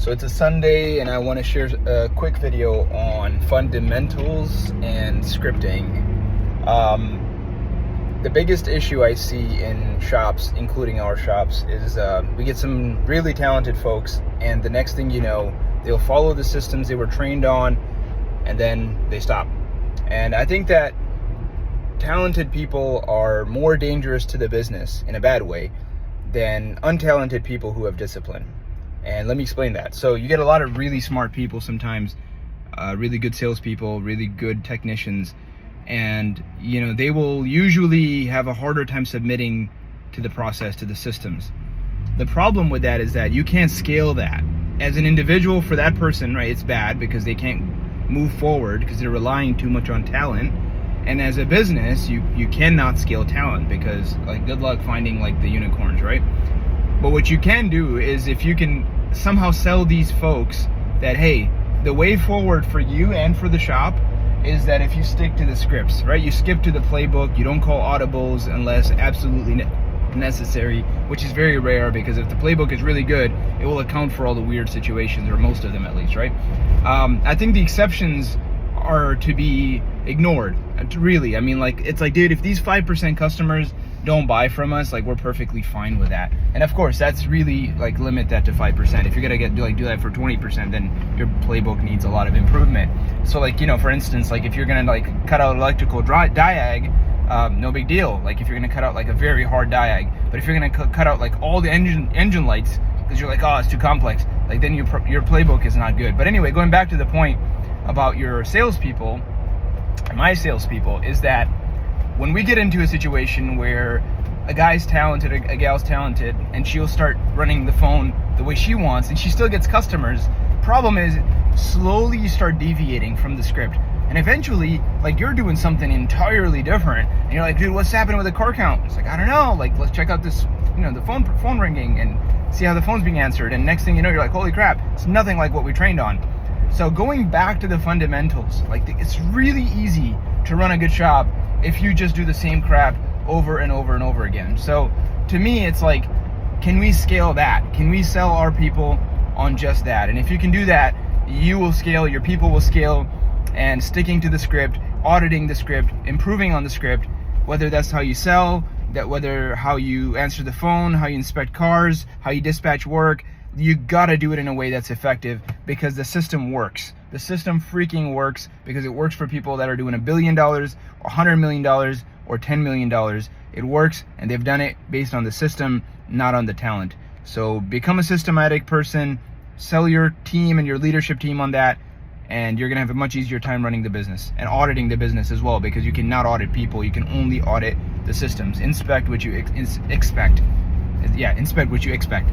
So it's a Sunday and I want to share a quick video on fundamentals and scripting. The biggest issue I see in shops, including our shops, is we get some really talented folks, and the next thing you know, they'll follow the systems they were trained on and then they stop. And I think that talented people are more dangerous to the business in a bad way than untalented people who have discipline. And let me explain that. So you get a lot of really smart people sometimes, really good salespeople, really good technicians, and they will usually have a harder time submitting to the process, to the systems. The problem with that is that you can't scale that. As an individual, for that person, right, it's bad because they can't move forward because they're relying too much on talent. And as a business, you cannot scale talent because, like, good luck finding like the unicorns, right? But what you can do is, if you can somehow sell these folks that, hey, the way forward for you and for the shop is that if you stick to the scripts, right? You skip to the playbook, you don't call audibles unless absolutely necessary, which is very rare, because if the playbook is really good, it will account for all the weird situations, or most of them at least, right? I think the exceptions are to be ignored, really. I mean, like, it's like, dude, if these 5% customers don't buy from us, like, we're perfectly fine with that. And of course, that's really, like, limit that to 5%. If you're gonna do that for 20%, then your playbook needs a lot of improvement. So, like, for instance, like, if you're gonna, like, cut out electrical diag, no big deal. Like, if you're gonna cut out, like, a very hard diag. But if you're gonna cut out, like, all the engine lights because you're like, oh, it's too complex, like, then your playbook is not good. But anyway, going back to the point about your salespeople, my salespeople, is that when we get into a situation where a guy's talented, a gal's talented, and she'll start running the phone the way she wants, and she still gets customers, problem is, slowly you start deviating from the script. And eventually, like, you're doing something entirely different, and you're like, dude, what's happening with the car count? It's like, I don't know, like, let's check out this, the phone ringing and see how the phone's being answered. And next thing you know, you're like, holy crap, it's nothing like what we trained on. So going back to the fundamentals, like, it's really easy to run a good shop if you just do the same crap over and over and over again. So to me, it's like, can we scale that? Can we sell our people on just that? And if you can do that, you will scale, your people will scale, and sticking to the script, auditing the script, improving on the script, whether that's how you sell, how you answer the phone, how you inspect cars, how you dispatch work, you gotta do it in a way that's effective, because the system works. The system freaking works, because it works for people that are doing $1 billion, or $100 million, or $10 million. It works, and they've done it based on the system, not on the talent. So become a systematic person, sell your team and your leadership team on that, and you're gonna have a much easier time running the business and auditing the business as well, because you cannot audit people, you can only audit the systems. Inspect what you expect. Yeah, inspect what you expect.